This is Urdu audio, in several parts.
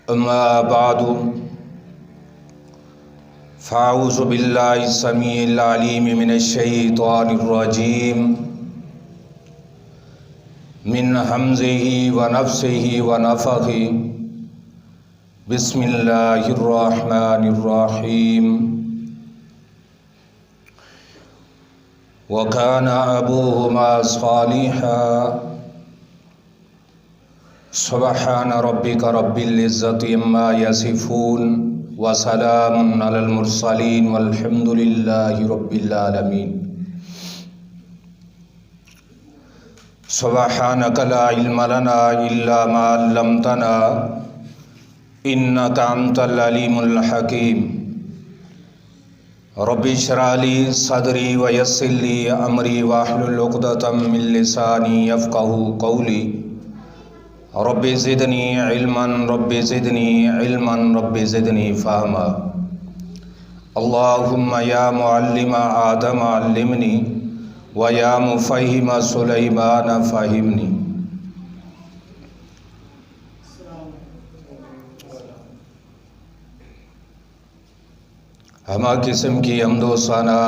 أما بعد فأعوذ بالله السميع العليم من الشيطان الرجيم من همزه ونفسه ونفخه بسم الله الرحمن الرحيم وكان أبوهما صالحا سبحان ربك رب العزة عما يصفون وسلام على المرسلين والحمد لله رب العالمين سبحانك لا علم لنا إلا ما علمتنا إنك أنت العليم الحكيم رب اشرح لي صدري ويسر لي أمري واحلل عقدة من لساني يفقهوا قولي رب زدنی علما رب زدنی علما رب زدنی فہما اللہم یا معلم آدم علمنی ویا مفہم سلیمان فہمنی۔ ہمہ قسم کی حمد و ثنا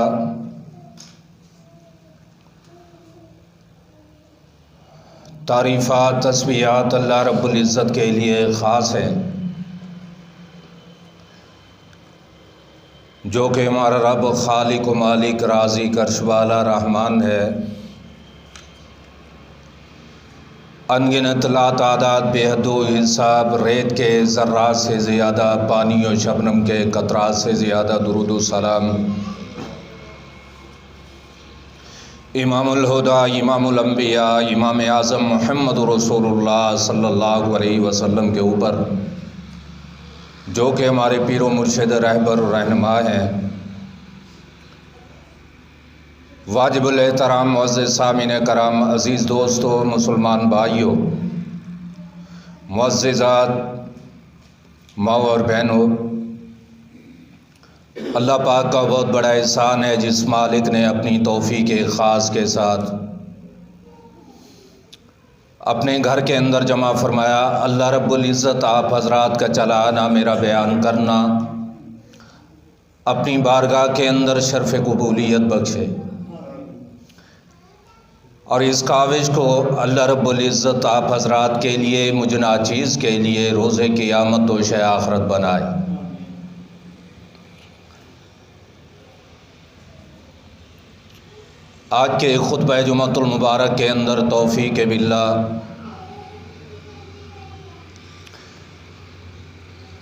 تعریفات تسبیحات اللہ رب العزت کے لیے خاص ہیں، جو کہ ہمارا رب خالق و مالک رازق عرش والا رحمان ہے۔ انگنت لا تعداد بے حد و حساب ریت کے ذرات سے زیادہ، پانی و شبنم کے قطرات سے زیادہ درود و سلام امام الہدا، امام الانبیاء، امام اعظم محمد رسول اللہ صلی اللہ علیہ وسلم کے اوپر، جو کہ ہمارے پیر و مرشد رہبر و رہنما ہیں۔ واجب الاحترام معزز سامعین کرام، عزیز دوستو، مسلمان بھائیوں، معززات ماں اور بہنوں، اللہ پاک کا بہت بڑا احسان ہے جس مالک نے اپنی توفیق خاص کے ساتھ اپنے گھر کے اندر جمع فرمایا۔ اللہ رب العزت آپ حضرات کا چلانا، میرا بیان کرنا اپنی بارگاہ کے اندر شرف قبولیت بخشے، اور اس کاوش کو اللہ رب العزت آپ حضرات کے لیے، مجھ ناچیز کے لیے روز قیامت و شہ آخرت بنائے۔ آج کے خطبہ جمعۃ المبارک کے اندر توفیق باللہ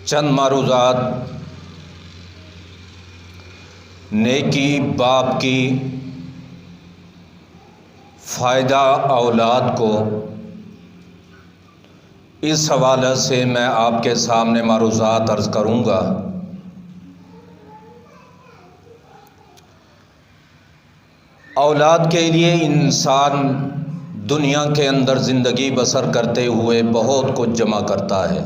چند معروضات نیکی باپ کی، فائدہ اولاد کو، اس حوالے سے میں آپ کے سامنے معروضات عرض کروں گا۔ اولاد کے لیے انسان دنیا کے اندر زندگی بسر کرتے ہوئے بہت کچھ جمع کرتا ہے،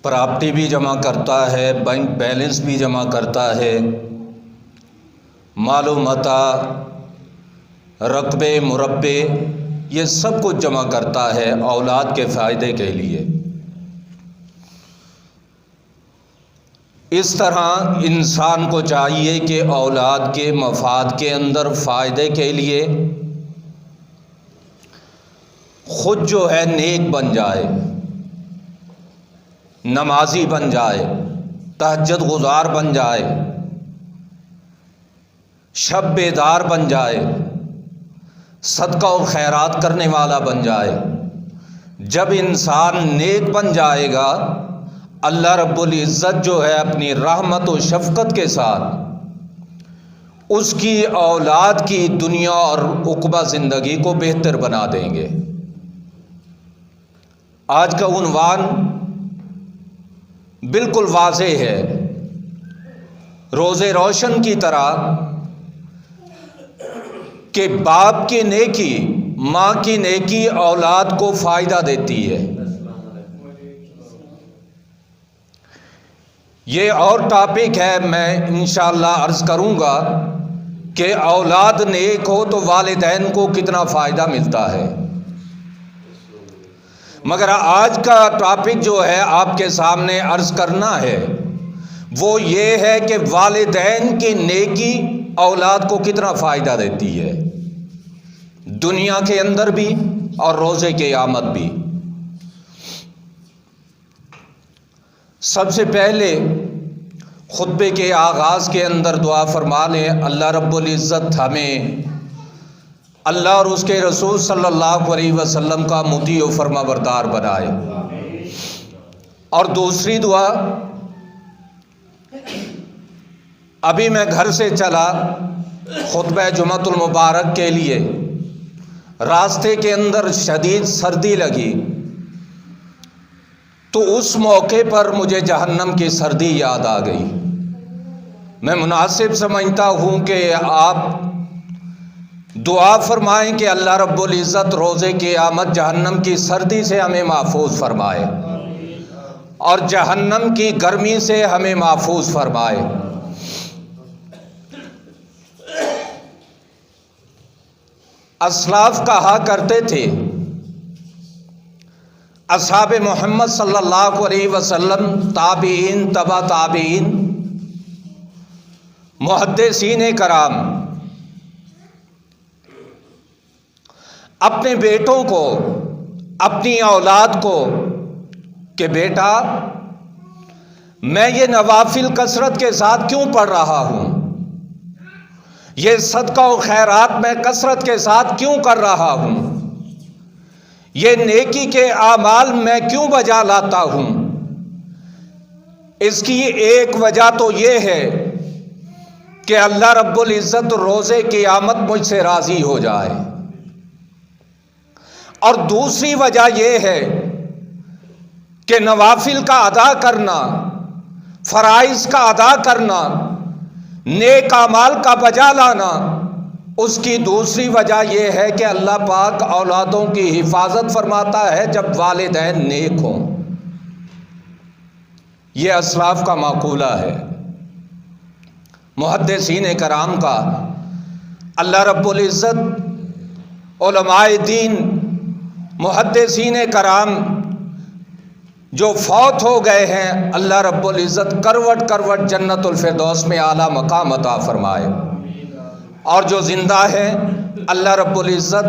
پراپرٹی بھی جمع کرتا ہے، بینک بیلنس بھی جمع کرتا ہے، مال و متاع، رقبے مربے، یہ سب کچھ جمع کرتا ہے اولاد کے فائدے کے لیے۔ اس طرح انسان کو چاہیے کہ اولاد کے مفاد کے اندر فائدے کے لیے خود جو ہے نیک بن جائے، نمازی بن جائے، تہجد گزار بن جائے، شب بیدار بن جائے، صدقہ و خیرات کرنے والا بن جائے۔ جب انسان نیک بن جائے گا، اللہ رب العزت جو ہے اپنی رحمت و شفقت کے ساتھ اس کی اولاد کی دنیا اور عقبہ زندگی کو بہتر بنا دیں گے۔ آج کا عنوان بالکل واضح ہے، روز روشن کی طرح، کہ باپ کی نیکی، ماں کی نیکی اولاد کو فائدہ دیتی ہے۔ یہ اور ٹاپک ہے، میں انشاءاللہ عرض کروں گا کہ اولاد نیک ہو تو والدین کو کتنا فائدہ ملتا ہے۔ مگر آج کا ٹاپک جو ہے آپ کے سامنے عرض کرنا ہے وہ یہ ہے کہ والدین کی نیکی اولاد کو کتنا فائدہ دیتی ہے، دنیا کے اندر بھی اور روز قیامت بھی۔ سب سے پہلے خطبے کے آغاز کے اندر دعا فرما لیں، اللہ رب العزت ہمیں اللہ اور اس کے رسول صلی اللہ علیہ وسلم کا مطیع و فرما بردار بنائے۔ اور دوسری دعا، ابھی میں گھر سے چلا خطبہ جمعۃ المبارک کے لیے، راستے کے اندر شدید سردی لگی تو اس موقع پر مجھے جہنم کی سردی یاد آ گئی۔ میں مناسب سمجھتا ہوں کہ آپ دعا فرمائیں کہ اللہ رب العزت روز قیامت جہنم کی سردی سے ہمیں محفوظ فرمائے اور جہنم کی گرمی سے ہمیں محفوظ فرمائے۔ اسلاف کہا کرتے تھے، اصحاب محمد صلی اللہ علیہ وسلم، تابعین، تبع تابعین، محدثین کرام اپنے بیٹوں کو، اپنی اولاد کو کہ بیٹا میں یہ نوافل کثرت کے ساتھ کیوں پڑھ رہا ہوں، یہ صدقہ و خیرات میں کثرت کے ساتھ کیوں کر رہا ہوں، یہ نیکی کے اعمال میں کیوں بجا لاتا ہوں، اس کی ایک وجہ تو یہ ہے کہ اللہ رب العزت روز قیامت مجھ سے راضی ہو جائے، اور دوسری وجہ یہ ہے کہ نوافل کا ادا کرنا، فرائض کا ادا کرنا، نیک اعمال کا بجا لانا، اس کی دوسری وجہ یہ ہے کہ اللہ پاک اولادوں کی حفاظت فرماتا ہے جب والدین نیک ہوں۔ یہ اسلاف کا مقولہ ہے، محدثین کرام کا۔ اللہ رب العزت علماء دین، محدثین کرام جو فوت ہو گئے ہیں، اللہ رب العزت کروٹ کروٹ جنت الفردوس میں اعلیٰ مقام عطا فرمائے، اور جو زندہ ہیں اللہ رب العزت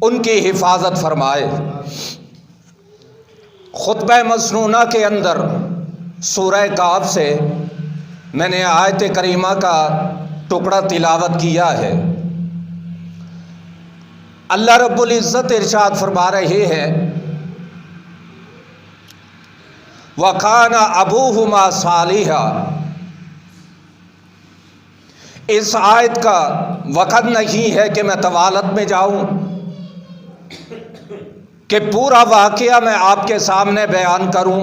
ان کی حفاظت فرمائے۔ خطبہ مسنونہ کے اندر سورہ کہف سے میں نے آیت کریمہ کا ٹکڑا تلاوت کیا ہے۔ اللہ رب العزت ارشاد فرما رہے ہیں، وَكَانَ أَبُوهُمَا صَالِحًا۔ اس آیت کا وقت نہیں ہے کہ میں طوالت میں جاؤں، کہ پورا واقعہ میں آپ کے سامنے بیان کروں۔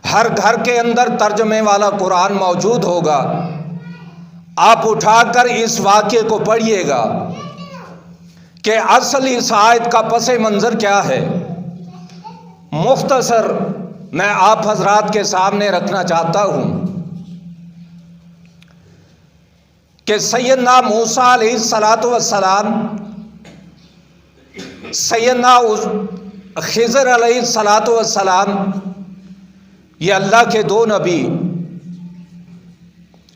ہر گھر کے اندر ترجمے والا قرآن موجود ہوگا، آپ اٹھا کر اس واقعے کو پڑھیے گا کہ اصل اس آیت کا پس منظر کیا ہے۔ مختصر میں آپ حضرات کے سامنے رکھنا چاہتا ہوں کہ سیدنا موسیٰ علیہ السلام، سیدنا خضر علیہ السلام، یہ اللہ کے دو نبی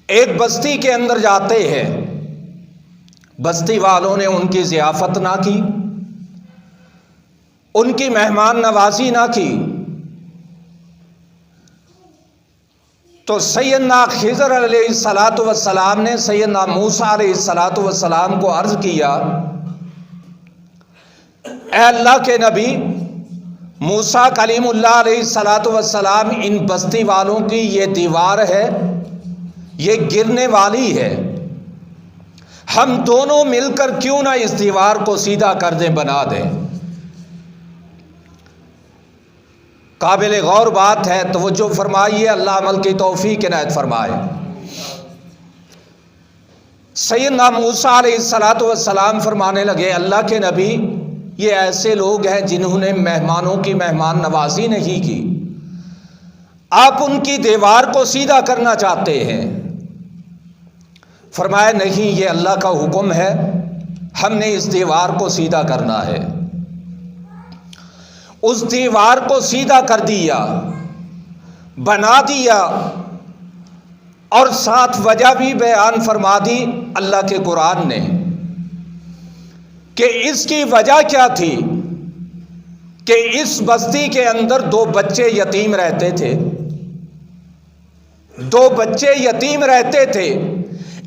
ایک بستی کے اندر جاتے ہیں۔ بستی والوں نے ان کی ضیافت نہ کی، ان کی مہمان نوازی نہ کی، تو سیدنا خضر علیہ السلام نے سیدنا موسیٰ علیہ السلام کو عرض کیا، اے اللہ کے نبی موسیٰ کلیم اللہ علیہ السلام، ان بستی والوں کی یہ دیوار ہے، یہ گرنے والی ہے، ہم دونوں مل کر کیوں نہ اس دیوار کو سیدھا کر دیں، بنا دیں۔ قابل غور بات ہے، توجہ فرمائیے، اللہ عمل کی توفیق عنایت فرمائے۔ سیدنا موسیٰ علیہ السلام فرمانے لگے، اللہ کے نبی یہ ایسے لوگ ہیں جنہوں نے مہمانوں کی مہمان نوازی نہیں کی، آپ ان کی دیوار کو سیدھا کرنا چاہتے ہیں۔ فرمایا نہیں، یہ اللہ کا حکم ہے، ہم نے اس دیوار کو سیدھا کرنا ہے۔ اس دیوار کو سیدھا کر دیا، بنا دیا، اور ساتھ وجہ بھی بیان فرما دی اللہ کے قرآن نے کہ اس کی وجہ کیا تھی کہ اس بستی کے اندر 2 بچے یتیم رہتے تھے، 2 بچے یتیم رہتے تھے،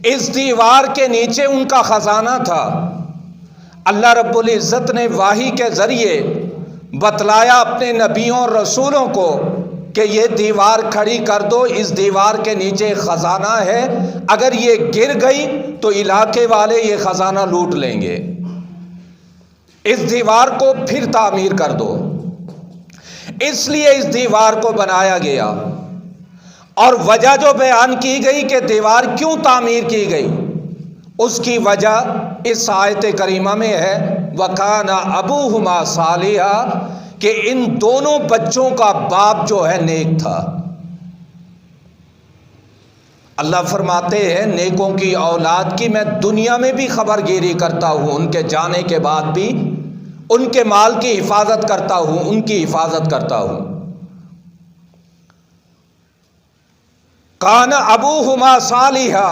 اس دیوار کے نیچے ان کا خزانہ تھا۔ اللہ رب العزت نے وحی کے ذریعے بتلایا اپنے نبیوں اور رسولوں کو کہ یہ دیوار کھڑی کر دو، اس دیوار کے نیچے خزانہ ہے، اگر یہ گر گئی تو علاقے والے یہ خزانہ لوٹ لیں گے، اس دیوار کو پھر تعمیر کر دو۔ اس لیے اس دیوار کو بنایا گیا، اور وجہ جو بیان کی گئی کہ دیوار کیوں تعمیر کی گئی، اس کی وجہ اس آیت کریمہ میں ہے وَكَانَ أَبُوهُمَا صَالِحًا، کہ ان دونوں بچوں کا باپ جو ہے نیک تھا۔ اللہ فرماتے ہیں نیکوں کی اولاد کی میں دنیا میں بھی خبر گیری کرتا ہوں، ان کے جانے کے بعد بھی ان کے مال کی حفاظت کرتا ہوں، ان کی حفاظت کرتا ہوں۔ کان ابوہما صالحا،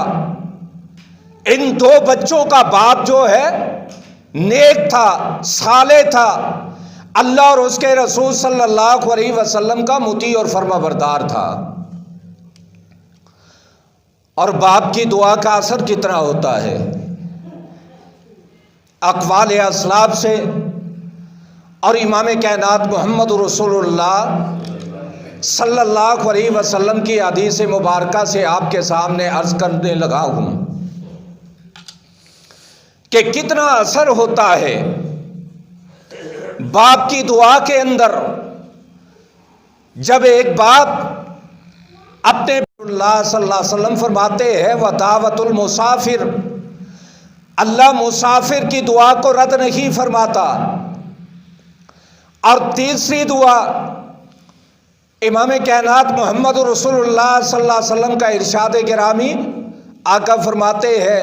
ان 2 بچوں کا باپ جو ہے نیک تھا، صالح تھا، اللہ اور اس کے رسول صلی اللہ علیہ وسلم کا مطیع اور فرما بردار تھا۔ اور باپ کی دعا کا اثر کتنا ہوتا ہے، اقوال اسلاف سے اور امام کائنات محمد رسول اللہ صلی اللہ علیہ وسلم کی حدیث مبارکہ سے آپ کے سامنے عرض کرنے لگا ہوں کہ کتنا اثر ہوتا ہے باپ کی دعا کے اندر۔ جب ایک باپ اپنے اللہ صلی اللہ علیہ وسلم فرماتے ہیں وَدَعْوَةُ الْمُسَافِرِ، اللہ مسافر کی دعا کو رد نہیں فرماتا۔ اور تیسری دعا امام کائنات محمد رسول اللہ صلی اللہ علیہ وسلم کا ارشاد گرامی، آقا فرماتے ہیں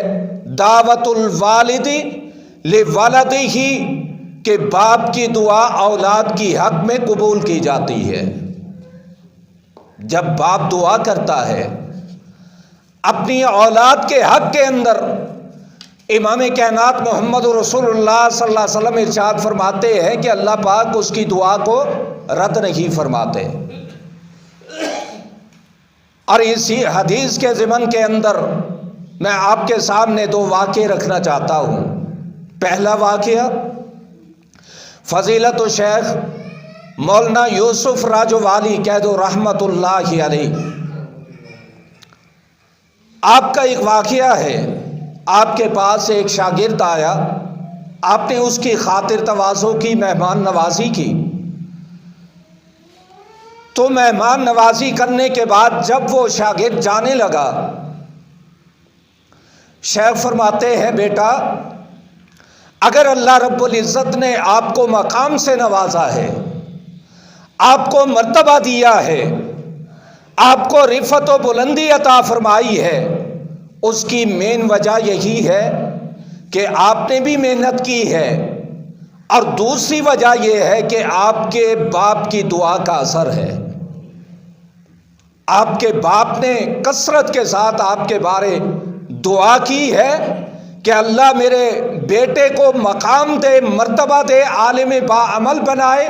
دعوت الوالد لولدہ، کہ باپ کی دعا اولاد کی حق میں قبول کی جاتی ہے۔ جب باپ دعا کرتا ہے اپنی اولاد کے حق کے اندر، امام کائنات محمد رسول اللہ صلی اللہ علیہ وسلم ارشاد فرماتے ہیں کہ اللہ پاک اس کی دعا کو رد نہیں فرماتے۔ اور اسی حدیث کے ضمن کے اندر میں آپ کے سامنے 2 واقعے رکھنا چاہتا ہوں۔ پہلا واقعہ فضیلت الشیخ مولانا یوسف راجوالی کہہ دو رحمت اللہ علیہ، آپ کا ایک واقعہ ہے۔ آپ کے پاس ایک شاگرد آیا، آپ نے اس کی خاطر تواضع کی، مہمان نوازی کی۔ تو مہمان نوازی کرنے کے بعد جب وہ شاگرد جانے لگا، شیخ فرماتے ہیں بیٹا اگر اللہ رب العزت نے آپ کو مقام سے نوازا ہے، آپ کو مرتبہ دیا ہے، آپ کو رفعت و بلندی عطا فرمائی ہے، اس کی مین وجہ یہی ہے کہ آپ نے بھی محنت کی ہے، اور دوسری وجہ یہ ہے کہ آپ کے باپ کی دعا کا اثر ہے۔ آپ کے باپ نے کثرت کے ساتھ آپ کے بارے دعا کی ہے کہ اللہ میرے بیٹے کو مقام دے، مرتبہ دے، عالم با عمل بنائے۔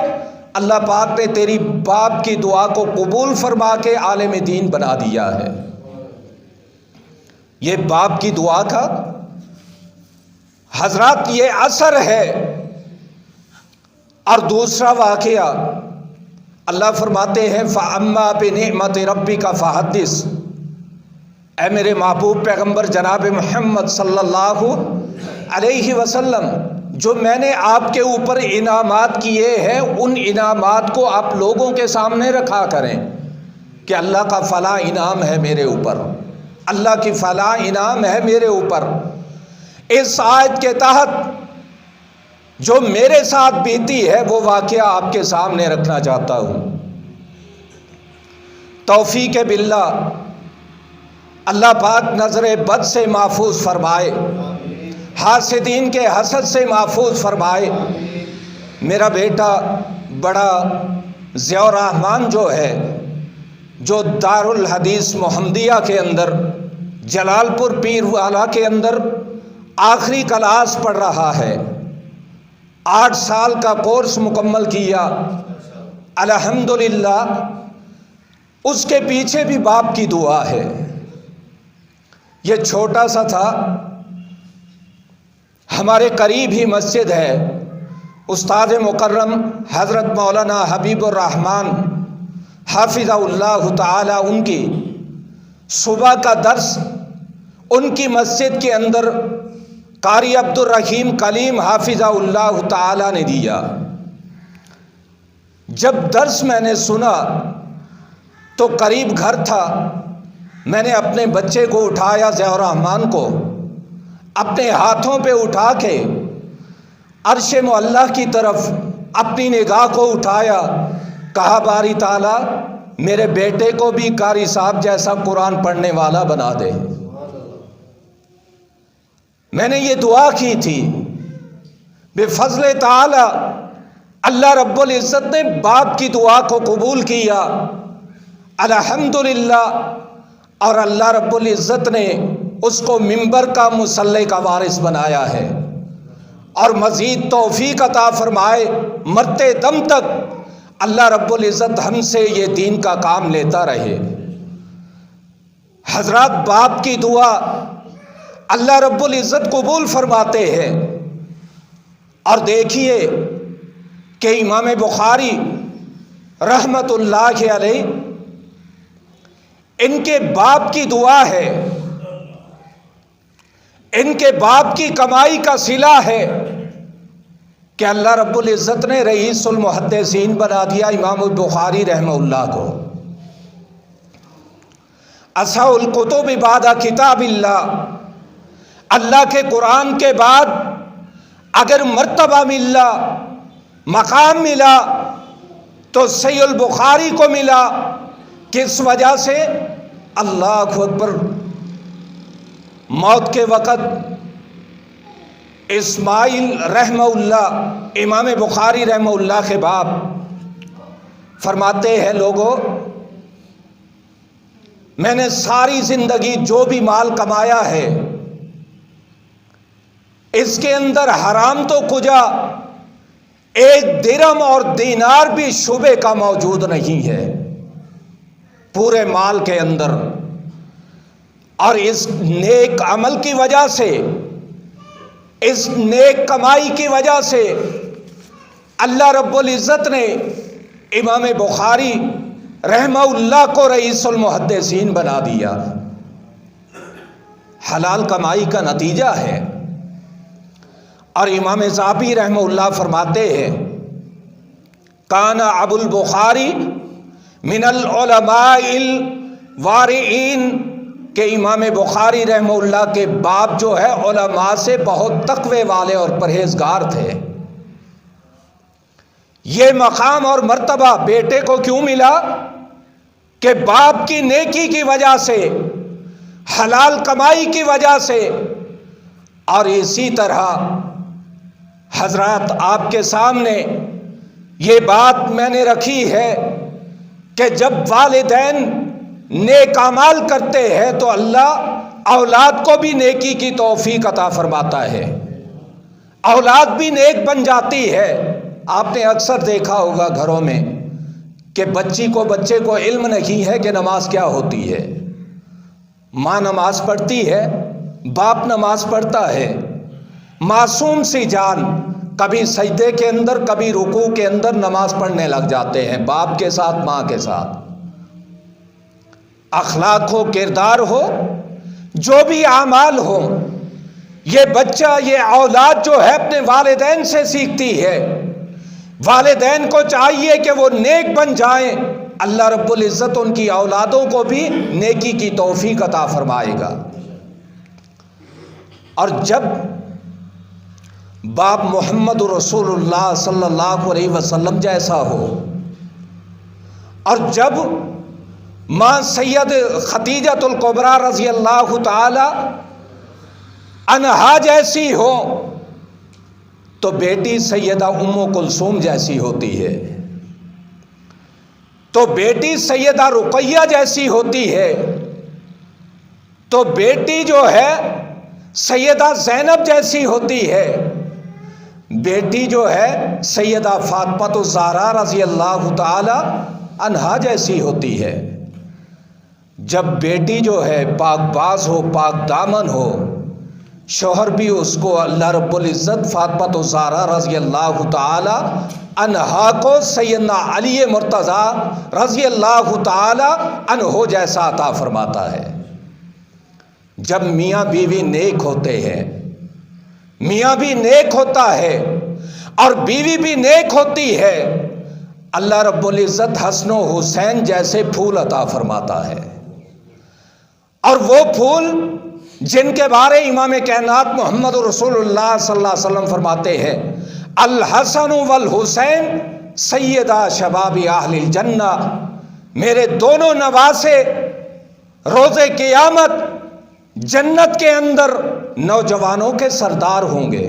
اللہ پاک نے تیری باپ کی دعا کو قبول فرما کے عالم دین بنا دیا ہے۔ یہ باپ کی دعا کا حضرات یہ اثر ہے۔ اور دوسرا واقعہ اللہ فرماتے ہیں فَأَمَّا بِنِعْمَةِ رَبِّكَ فَحَدِّثْ، اے میرے محبوب پیغمبر جناب محمد صلی اللہ علیہ وسلم، جو میں نے آپ کے اوپر انعامات کیے ہیں ان انعامات کو آپ لوگوں کے سامنے رکھا کریں کہ اللہ کا فلاں انعام ہے میرے اوپر، اللہ کی فلاں انعام ہے میرے اوپر۔ اس آیت کے تحت جو میرے ساتھ بیتی ہے وہ واقعہ آپ کے سامنے رکھنا چاہتا ہوں۔ توفیق باللہ، اللہ پاک نظر بد سے محفوظ فرمائے، حاسدین کے حسد سے محفوظ فرمائے۔ میرا بیٹا بڑا ضیاء الرحمن جو ہے، جو دارالحدیث محمدیہ کے اندر جلال پور پیر والا کے اندر آخری کلاس پڑھ رہا ہے، 8 سال کا کورس مکمل کیا الحمدللہ، اس کے پیچھے بھی باپ کی دعا ہے۔ یہ چھوٹا سا تھا، ہمارے قریب ہی مسجد ہے، استاد مکرم حضرت مولانا حبیب الرحمن حافظ اللہ تعالی، ان کی صبح کا درس ان کی مسجد کے اندر قاری عبد الرحیم کلیم حافظ اللہ تعالی نے دیا۔ جب درس میں نے سنا تو قریب گھر تھا، میں نے اپنے بچے کو اٹھایا، ضیاء الرحمن کو اپنے ہاتھوں پہ اٹھا کے عرش معلیٰ کی طرف اپنی نگاہ کو اٹھایا، کہا باری تعالیٰ میرے بیٹے کو بھی قاری صاحب جیسا قرآن پڑھنے والا بنا دے۔ میں نے یہ دعا کی تھی، بفضل تعالی اللہ رب العزت نے باپ کی دعا کو قبول کیا الحمدللہ، اور اللہ رب العزت نے اس کو منبر کا مصلی کا وارث بنایا ہے، اور مزید توفیق عطا فرمائے، مرتے دم تک اللہ رب العزت ہم سے یہ دین کا کام لیتا رہے۔ حضرات، باپ کی دعا اللہ رب العزت قبول فرماتے ہیں۔ اور دیکھیے کہ امام بخاری رحمت اللہ علیہ، ان کے باپ کی دعا ہے، ان کے باپ کی کمائی کا صلہ ہے کہ اللہ رب العزت نے رئیس المحدثین بنا دیا امام بخاری رحمہ اللہ کو۔ اصح الکتب بعد کتاب اللہ، اللہ کے قرآن کے بعد اگر مرتبہ ملا، مقام ملا تو صحیح البخاری کو ملا۔ کس وجہ سے؟ اللہ اکبر، موت کے وقت اسماعیل رحمہ اللہ، امام بخاری رحمہ اللہ کے باپ، فرماتے ہیں لوگوں، میں نے ساری زندگی جو بھی مال کمایا ہے اس کے اندر حرام تو کجا، 1 درہم اور دینار بھی شعبے کا موجود نہیں ہے پورے مال کے اندر۔ اور اس نیک عمل کی وجہ سے، اس نیک کمائی کی وجہ سے اللہ رب العزت نے امام بخاری رحمہ اللہ کو رئیس المحدثین بنا دیا۔ حلال کمائی کا نتیجہ ہے۔ اور امام ذہبی رحمہ اللہ فرماتے ہیں، کان ابو البخاری من العلماء الوارعین، کہ امام بخاری رحمہ اللہ کے باپ جو ہے علماء سے بہت تقوی والے اور پرہیزگار تھے۔ یہ مقام اور مرتبہ بیٹے کو کیوں ملا؟ کہ باپ کی نیکی کی وجہ سے، حلال کمائی کی وجہ سے۔ اور اسی طرح حضرات، آپ کے سامنے یہ بات میں نے رکھی ہے کہ جب والدین نیک اعمال کرتے ہیں تو اللہ اولاد کو بھی نیکی کی توفیق عطا فرماتا ہے، اولاد بھی نیک بن جاتی ہے۔ آپ نے اکثر دیکھا ہوگا گھروں میں کہ بچے کو علم نہیں ہے کہ نماز کیا ہوتی ہے۔ ماں نماز پڑھتی ہے، باپ نماز پڑھتا ہے، معصوم سی جان کبھی سجدے کے اندر، کبھی رکوع کے اندر نماز پڑھنے لگ جاتے ہیں، باپ کے ساتھ، ماں کے ساتھ۔ اخلاق ہو، کردار ہو، جو بھی اعمال ہو، یہ بچہ، یہ اولاد جو ہے اپنے والدین سے سیکھتی ہے۔ والدین کو چاہیے کہ وہ نیک بن جائیں، اللہ رب العزت ان کی اولادوں کو بھی نیکی کی توفیق عطا فرمائے گا۔ اور جب باپ محمد رسول اللہ صلی اللہ علیہ وسلم جیسا ہو، اور جب ماں سید خدیجۃ الکبریٰ رضی اللہ تعالی عنہا جیسی ہو، تو بیٹی سیدہ ام کلثوم جیسی ہوتی ہے۔ تو بیٹی سیدہ رقیہ جیسی ہوتی ہے، تو بیٹی جو ہے سیدہ زینب جیسی ہوتی ہے، بیٹی جو ہے سیدہ فاطمہ الزہرا رضی اللہ تعالی عنہا جیسی ہوتی ہے۔ جب بیٹی جو ہے پاک باز ہو، پاک دامن ہو، شوہر بھی اس کو اللہ رب العزت فاطمہ الزہرا رضی اللہ تعالی عنہا کو سیدنا علی مرتضی رضی اللہ تعالی عنہ جیسا عطا فرماتا ہے۔ جب میاں بیوی نیک ہوتے ہیں، میاں بھی نیک ہوتا ہے اور بیوی بھی نیک ہوتی ہے، اللہ رب العزت حسن و حسین جیسے پھول عطا فرماتا ہے۔ اور وہ پھول جن کے بارے امام کائنات محمد رسول اللہ صلی اللہ علیہ وسلم فرماتے ہیں، الحسن والحسین سیدہ شباب اہل الجنہ، میرے دونوں نواسے روز قیامت جنت کے اندر نوجوانوں کے سردار ہوں گے۔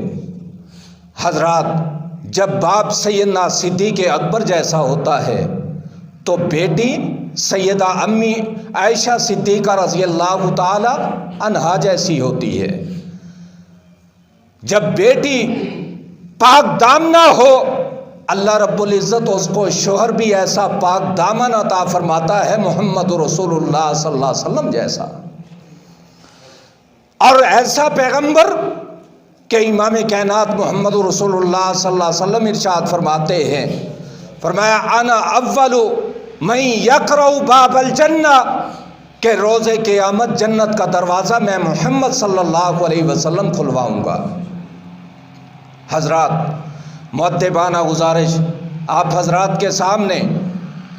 حضرات، جب باپ سیدنا صدیق اکبر جیسا ہوتا ہے تو بیٹی سیدہ امی عائشہ صدیقہ رضی اللہ تعالی عنہا جیسی ہوتی ہے۔ جب بیٹی پاک دامنہ ہو، اللہ رب العزت اس کو شوہر بھی ایسا پاک دامن عطا فرماتا ہے محمد رسول اللہ صلی اللہ علیہ وسلم جیسا، اور ایسا پیغمبر کہ امام کائنات محمد رسول اللہ صلی اللہ علیہ وسلم ارشاد فرماتے ہیں، فرمایا انا اول من یقرع باب الجنہ، کہ روز قیامت جنت کا دروازہ میں محمد صلی اللہ علیہ وسلم کھلواؤں گا۔ حضرات، مؤدبانہ گزارش آپ حضرات کے سامنے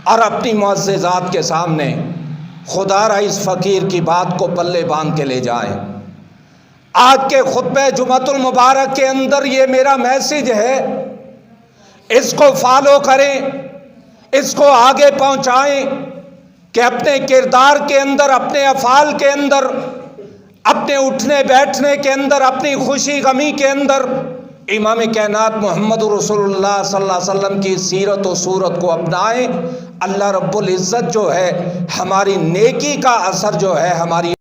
اور اپنی معززات کے سامنے خدا را اس فقیر کی بات کو پلے باندھ کے لے جائیں۔ آج کے خطبہ جمعۃ المبارک کے اندر یہ میرا میسج ہے، اس کو فالو کریں، اس کو آگے پہنچائیں کہ اپنے کردار کے اندر، اپنے افعال کے اندر، اپنے اٹھنے بیٹھنے کے اندر، اپنی خوشی غمی کے اندر امام کائنات محمد رسول اللہ صلی اللہ علیہ وسلم کی سیرت و صورت کو اپنائیں۔ اللہ رب العزت جو ہے ہماری نیکی کا اثر جو ہے ہماری